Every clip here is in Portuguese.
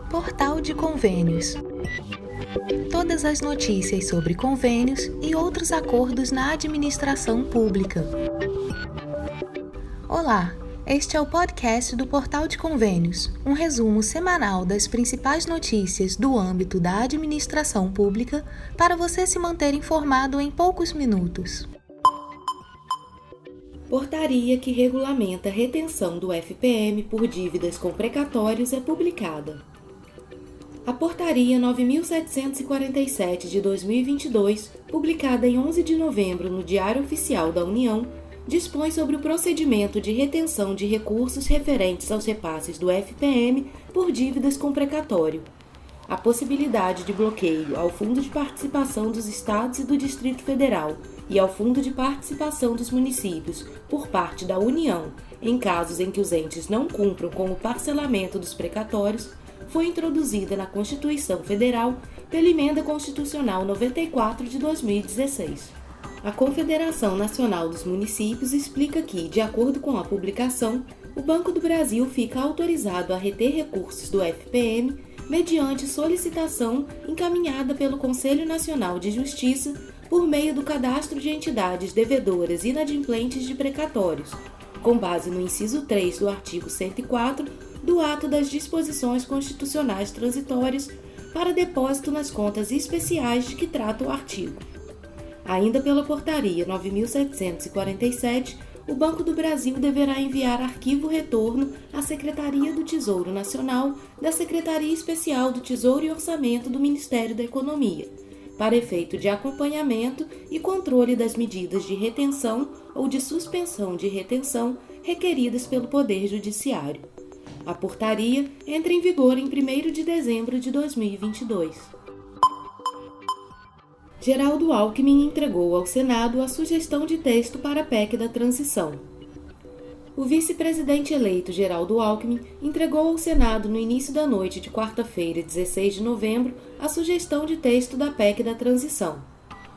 Portal de Convênios. Todas as notícias sobre convênios e outros acordos na administração pública. Olá, este é o podcast do Portal de Convênios, um resumo semanal das principais notícias do âmbito da administração pública para você se manter informado em poucos minutos. Portaria que regulamenta a retenção do FPM por dívidas com precatórios é publicada. A Portaria 9.747 de 2022, publicada em 11 de novembro no Diário Oficial da União, dispõe sobre o procedimento de retenção de recursos referentes aos repasses do FPM por dívidas com precatório, a possibilidade de bloqueio ao Fundo de Participação dos Estados e do Distrito Federal e ao Fundo de Participação dos Municípios por parte da União, em casos em que os entes não cumpram com o parcelamento dos precatórios, foi introduzida na Constituição Federal pela Emenda Constitucional 94 de 2016. A Confederação Nacional dos Municípios explica que, de acordo com a publicação, o Banco do Brasil fica autorizado a reter recursos do FPM mediante solicitação encaminhada pelo Conselho Nacional de Justiça por meio do Cadastro de Entidades Devedoras Inadimplentes de Precatórios, com base no inciso 3 do artigo 104 do Ato das Disposições Constitucionais Transitórias para depósito nas contas especiais de que trata o artigo. Ainda pela Portaria 9.747, o Banco do Brasil deverá enviar arquivo retorno à Secretaria do Tesouro Nacional da Secretaria Especial do Tesouro e Orçamento do Ministério da Economia, para efeito de acompanhamento e controle das medidas de retenção ou de suspensão de retenção requeridas pelo Poder Judiciário. A portaria entra em vigor em 1º de dezembro de 2022. Geraldo Alckmin entregou ao Senado a sugestão de texto para a PEC da transição. O vice-presidente eleito Geraldo Alckmin entregou ao Senado no início da noite de quarta-feira, 16 de novembro, a sugestão de texto da PEC da transição.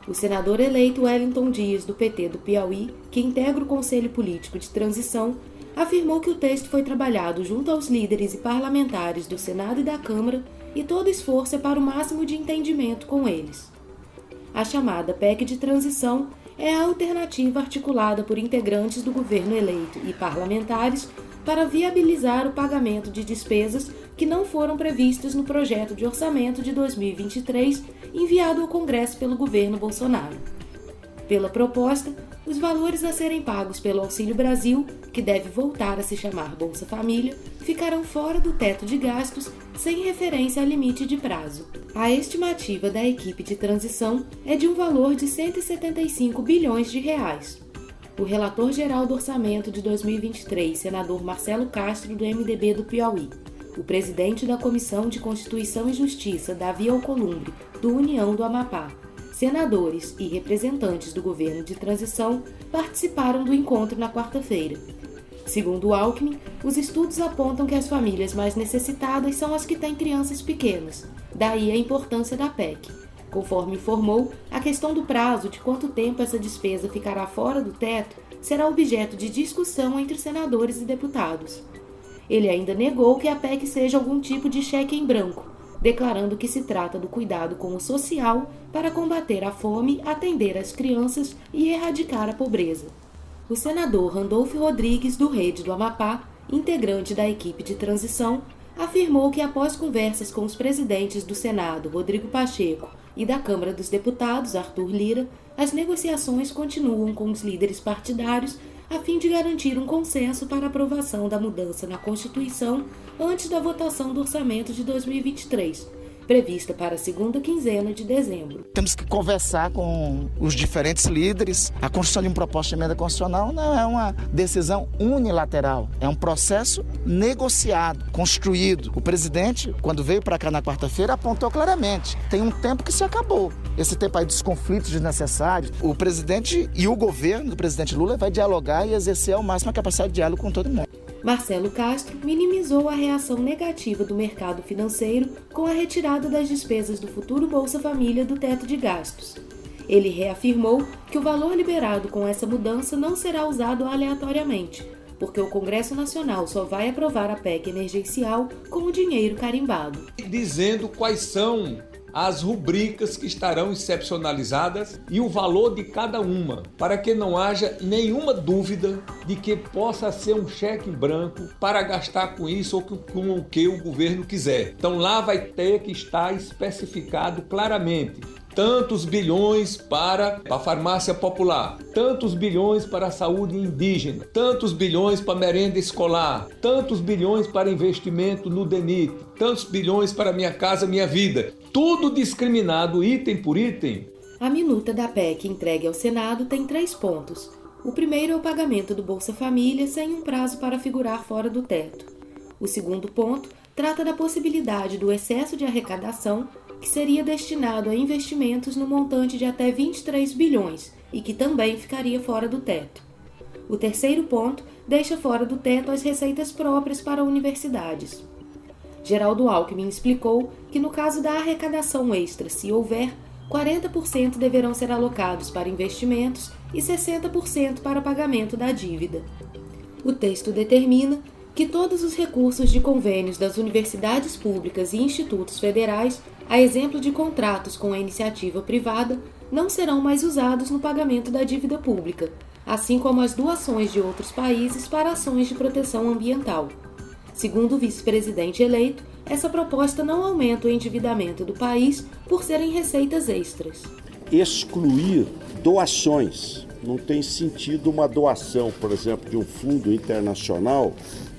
O senador eleito Wellington Dias, do PT do Piauí, que integra o Conselho Político de Transição, afirmou que o texto foi trabalhado junto aos líderes e parlamentares do Senado e da Câmara e todo esforço é para o máximo de entendimento com eles. A chamada PEC de transição é a alternativa articulada por integrantes do governo eleito e parlamentares para viabilizar o pagamento de despesas que não foram previstas no projeto de orçamento de 2023 enviado ao Congresso pelo governo Bolsonaro. Pela proposta, os valores a serem pagos pelo Auxílio Brasil, que deve voltar a se chamar Bolsa Família, ficarão fora do teto de gastos, sem referência a limite de prazo. A estimativa da equipe de transição é de um valor de 175 bilhões de reais. O relator-geral do orçamento de 2023, senador Marcelo Castro, do MDB do Piauí, o presidente da Comissão de Constituição e Justiça, Davi Alcolumbre, do União do Amapá, senadores e representantes do governo de transição participaram do encontro na quarta-feira. Segundo Alckmin, os estudos apontam que as famílias mais necessitadas são as que têm crianças pequenas, daí a importância da PEC. Conforme informou, a questão do prazo de quanto tempo essa despesa ficará fora do teto será objeto de discussão entre senadores e deputados. Ele ainda negou que a PEC seja algum tipo de cheque em branco, declarando que se trata do cuidado com o social para combater a fome, atender as crianças e erradicar a pobreza. O senador Randolfo Rodrigues, do Rede do Amapá, integrante da equipe de transição, afirmou que após conversas com os presidentes do Senado, Rodrigo Pacheco, e da Câmara dos Deputados, Arthur Lira, as negociações continuam com os líderes partidários a fim de garantir um consenso para a aprovação da mudança na Constituição antes da votação do orçamento de 2023, prevista para a segunda quinzena de dezembro. Temos que conversar com os diferentes líderes. A construção de uma proposta de emenda constitucional não é uma decisão unilateral, é um processo negociado, construído. O presidente, quando veio para cá na quarta-feira, apontou claramente, tem um tempo que se acabou. Esse tempo aí dos conflitos desnecessários, o presidente e o governo do presidente Lula vai dialogar e exercer ao máximo a capacidade de diálogo com todo mundo. Marcelo Castro minimizou a reação negativa do mercado financeiro com a retirada das despesas do futuro Bolsa Família do teto de gastos. Ele reafirmou que o valor liberado com essa mudança não será usado aleatoriamente, porque o Congresso Nacional só vai aprovar a PEC emergencial com o dinheiro carimbado. Dizendo quais são as rubricas que estarão excepcionalizadas e o valor de cada uma, para que não haja nenhuma dúvida de que possa ser um cheque em branco para gastar com isso ou com o que o governo quiser. Então lá vai ter que estar especificado claramente tantos bilhões para a farmácia popular, tantos bilhões para a saúde indígena, tantos bilhões para a merenda escolar, tantos bilhões para investimento no DENIT, tantos bilhões para Minha Casa Minha Vida. Tudo discriminado item por item. A minuta da PEC entregue ao Senado tem 3 pontos. O primeiro é o pagamento do Bolsa Família sem um prazo para figurar fora do teto. O segundo ponto trata da possibilidade do excesso de arrecadação que seria destinado a investimentos no montante de até 23 bilhões e que também ficaria fora do teto. O terceiro ponto deixa fora do teto as receitas próprias para universidades. Geraldo Alckmin explicou que no caso da arrecadação extra, se houver, 40% deverão ser alocados para investimentos e 60% para pagamento da dívida. O texto determina que todos os recursos de convênios das universidades públicas e institutos federais, a exemplo de contratos com a iniciativa privada, não serão mais usados no pagamento da dívida pública, assim como as doações de outros países para ações de proteção ambiental. Segundo o vice-presidente eleito, essa proposta não aumenta o endividamento do país por serem receitas extras. Excluir doações. Não tem sentido uma doação, por exemplo, de um fundo internacional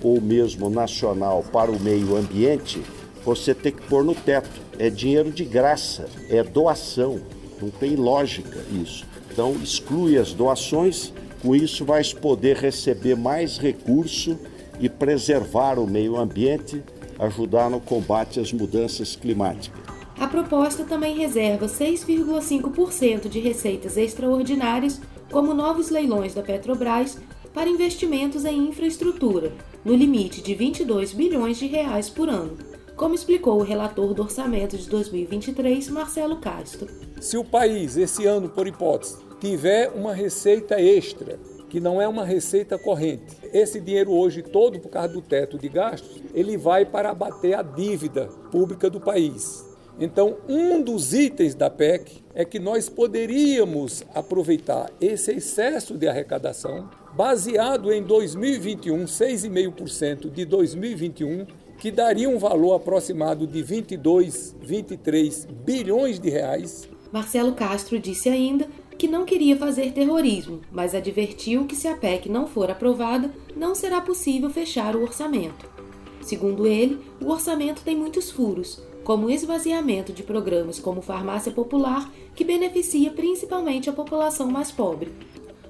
ou mesmo nacional para o meio ambiente, você ter que pôr no teto. É dinheiro de graça, é doação, não tem lógica isso. Então exclui as doações, com isso vai poder receber mais recurso e preservar o meio ambiente, ajudar no combate às mudanças climáticas. A proposta também reserva 6,5% de receitas extraordinárias, como novos leilões da Petrobras, para investimentos em infraestrutura, no limite de 22 bilhões de reais por ano, como explicou o relator do orçamento de 2023, Marcelo Castro. Se o país, esse ano, por hipótese, tiver uma receita extra, que não é uma receita corrente, esse dinheiro hoje todo, por causa do teto de gastos, ele vai para abater a dívida pública do país. Então, um dos itens da PEC é que nós poderíamos aproveitar esse excesso de arrecadação, baseado em 2021, 6,5% de 2021, que daria um valor aproximado de 22, 23 bilhões de reais. Marcelo Castro disse ainda que não queria fazer terrorismo, mas advertiu que se a PEC não for aprovada, não será possível fechar o orçamento. Segundo ele, o orçamento tem muitos furos, como o esvaziamento de programas como Farmácia Popular, que beneficia principalmente a população mais pobre.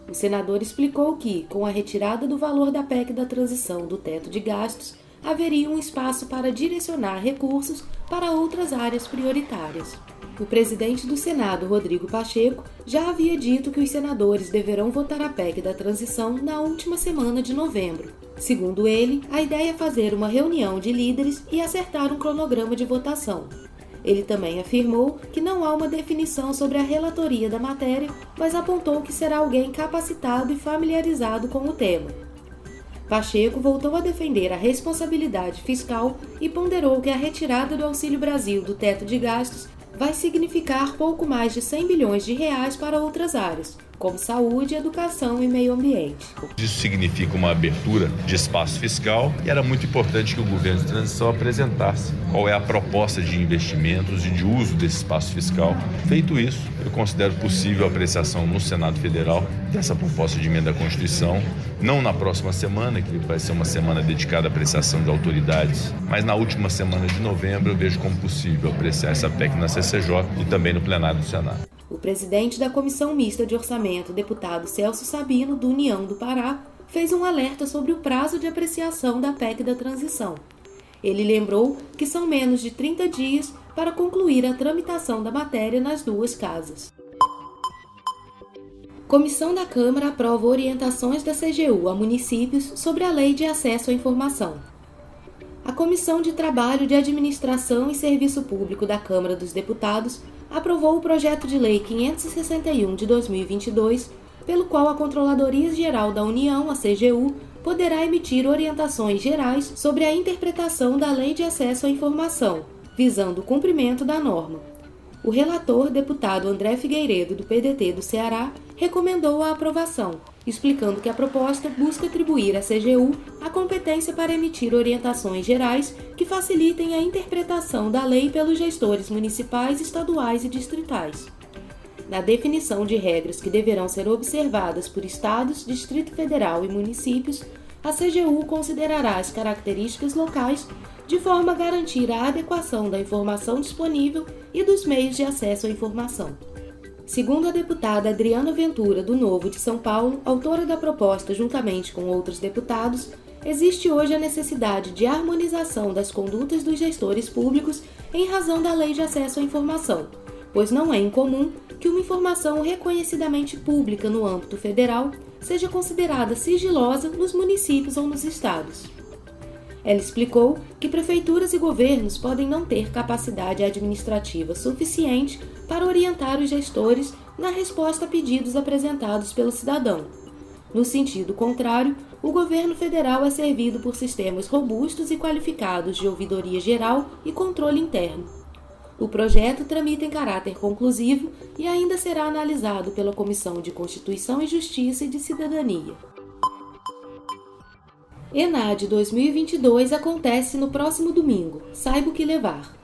O senador explicou que, com a retirada do valor da PEC da transição do teto de gastos, haveria um espaço para direcionar recursos para outras áreas prioritárias. O presidente do Senado, Rodrigo Pacheco, já havia dito que os senadores deverão votar a PEC da transição na última semana de novembro. Segundo ele, a ideia é fazer uma reunião de líderes e acertar um cronograma de votação. Ele também afirmou que não há uma definição sobre a relatoria da matéria, mas apontou que será alguém capacitado e familiarizado com o tema. Pacheco voltou a defender a responsabilidade fiscal e ponderou que a retirada do Auxílio Brasil do teto de gastos vai significar pouco mais de 100 bilhões de reais para outras áreas, como saúde, educação e meio ambiente. Isso significa uma abertura de espaço fiscal e era muito importante que o governo de transição apresentasse qual é a proposta de investimentos e de uso desse espaço fiscal. Feito isso, eu considero possível a apreciação no Senado Federal dessa proposta de emenda à Constituição, não na próxima semana, que vai ser uma semana dedicada à apreciação de autoridades, mas na última semana de novembro eu vejo como possível apreciar essa PEC na CCJ e também no plenário do Senado. O presidente da Comissão Mista de Orçamento, deputado Celso Sabino, do União do Pará, fez um alerta sobre o prazo de apreciação da PEC da transição. Ele lembrou que são menos de 30 dias para concluir a tramitação da matéria nas duas casas. Comissão da Câmara aprova orientações da CGU a municípios sobre a Lei de Acesso à Informação. A Comissão de Trabalho de Administração e Serviço Público da Câmara dos Deputados aprovou o projeto de lei 561 de 2022, pelo qual a Controladoria Geral da União, a CGU, poderá emitir orientações gerais sobre a interpretação da Lei de Acesso à Informação, visando o cumprimento da norma. O relator, deputado André Figueiredo, do PDT do Ceará, recomendou a aprovação, explicando que a proposta busca atribuir à CGU a competência para emitir orientações gerais que facilitem a interpretação da lei pelos gestores municipais, estaduais e distritais. Na definição de regras que deverão ser observadas por estados, Distrito Federal e municípios, a CGU considerará as características locais de forma a garantir a adequação da informação disponível e dos meios de acesso à informação. Segundo a deputada Adriana Ventura, do Novo de São Paulo, autora da proposta juntamente com outros deputados, existe hoje a necessidade de harmonização das condutas dos gestores públicos em razão da Lei de Acesso à Informação, pois não é incomum que uma informação reconhecidamente pública no âmbito federal seja considerada sigilosa nos municípios ou nos estados. Ela explicou que prefeituras e governos podem não ter capacidade administrativa suficiente para orientar os gestores na resposta a pedidos apresentados pelo cidadão. No sentido contrário, o governo federal é servido por sistemas robustos e qualificados de ouvidoria geral e controle interno. O projeto tramita em caráter conclusivo e ainda será analisado pela Comissão de Constituição e Justiça e de Cidadania. ENAD 2022 acontece no próximo domingo. Saiba o que levar.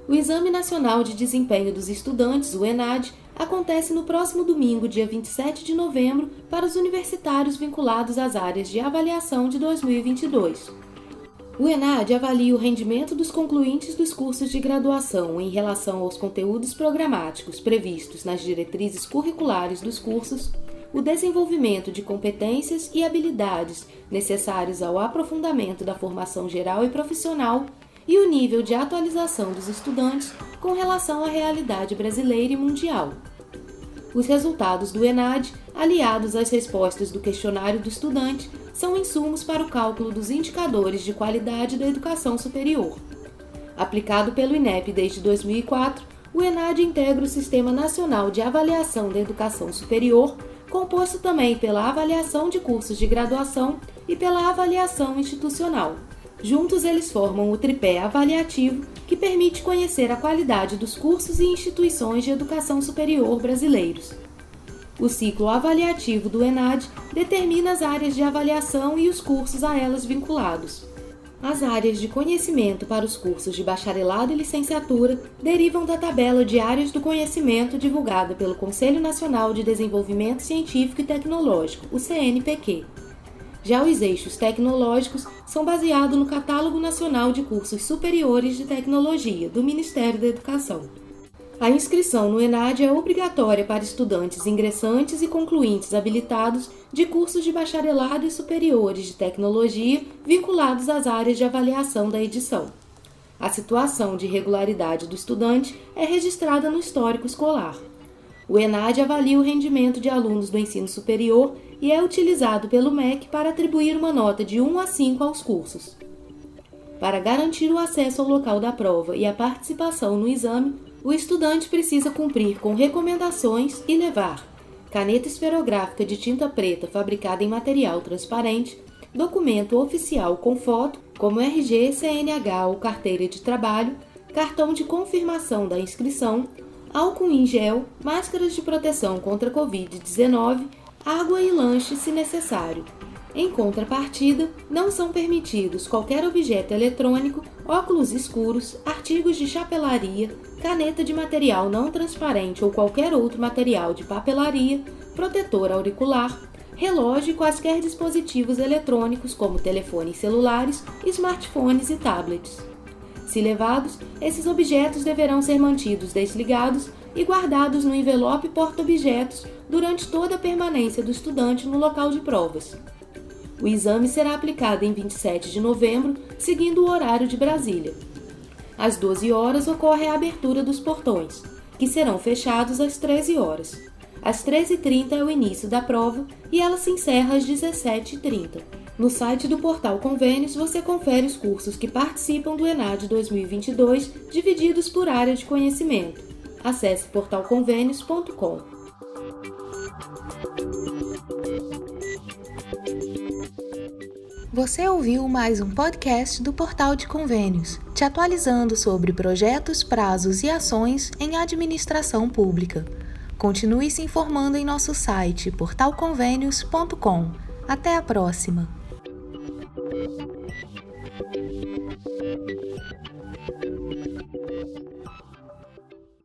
O Exame Nacional de Desempenho dos Estudantes, o ENAD, acontece no próximo domingo, dia 27 de novembro, para os universitários vinculados às áreas de avaliação de 2022. O ENAD avalia o rendimento dos concluintes dos cursos de graduação em relação aos conteúdos programáticos previstos nas diretrizes curriculares dos cursos, o desenvolvimento de competências e habilidades necessários ao aprofundamento da formação geral e profissional e o nível de atualização dos estudantes com relação à realidade brasileira e mundial. Os resultados do ENAD, aliados às respostas do questionário do estudante, são insumos para o cálculo dos indicadores de qualidade da educação superior. Aplicado pelo INEP desde 2004, o ENAD integra o Sistema Nacional de Avaliação da Educação Superior, composto também pela avaliação de cursos de graduação e pela avaliação institucional. Juntos eles formam o tripé avaliativo, que permite conhecer a qualidade dos cursos e instituições de educação superior brasileiros. O ciclo avaliativo do ENAD determina as áreas de avaliação e os cursos a elas vinculados. As áreas de conhecimento para os cursos de bacharelado e licenciatura derivam da tabela de áreas do conhecimento divulgada pelo Conselho Nacional de Desenvolvimento Científico e Tecnológico, o CNPq. Já os eixos tecnológicos são baseados no Catálogo Nacional de Cursos Superiores de Tecnologia, do Ministério da Educação. A inscrição no ENAD é obrigatória para estudantes ingressantes e concluintes habilitados de cursos de bacharelado e superiores de tecnologia vinculados às áreas de avaliação da edição. A situação de irregularidade do estudante é registrada no histórico escolar. O ENAD avalia o rendimento de alunos do ensino superior e é utilizado pelo MEC para atribuir uma nota de 1 a 5 aos cursos. Para garantir o acesso ao local da prova e a participação no exame, o estudante precisa cumprir com recomendações e levar caneta esferográfica de tinta preta fabricada em material transparente, documento oficial com foto, como RG, CNH ou carteira de trabalho, cartão de confirmação da inscrição, álcool em gel, máscaras de proteção contra Covid-19, água e lanche se necessário. Em contrapartida, não são permitidos qualquer objeto eletrônico, óculos escuros, artigos de chapelaria, caneta de material não transparente ou qualquer outro material de papelaria, protetor auricular, relógio e quaisquer dispositivos eletrônicos como telefones celulares, smartphones e tablets. Se levados, esses objetos deverão ser mantidos desligados e guardados no envelope porta-objetos durante toda a permanência do estudante no local de provas. O exame será aplicado em 27 de novembro, seguindo o horário de Brasília. Às 12 horas ocorre a abertura dos portões, que serão fechados às 13 horas. Às 13h30 é o início da prova e ela se encerra às 17h30. No site do Portal Convênios você confere os cursos que participam do ENAD 2022, divididos por área de conhecimento. Acesse portalconvênios.com. Você ouviu mais um podcast do Portal de Convênios, te atualizando sobre projetos, prazos e ações em administração pública. Continue se informando em nosso site portalconvenios.com. Até a próxima!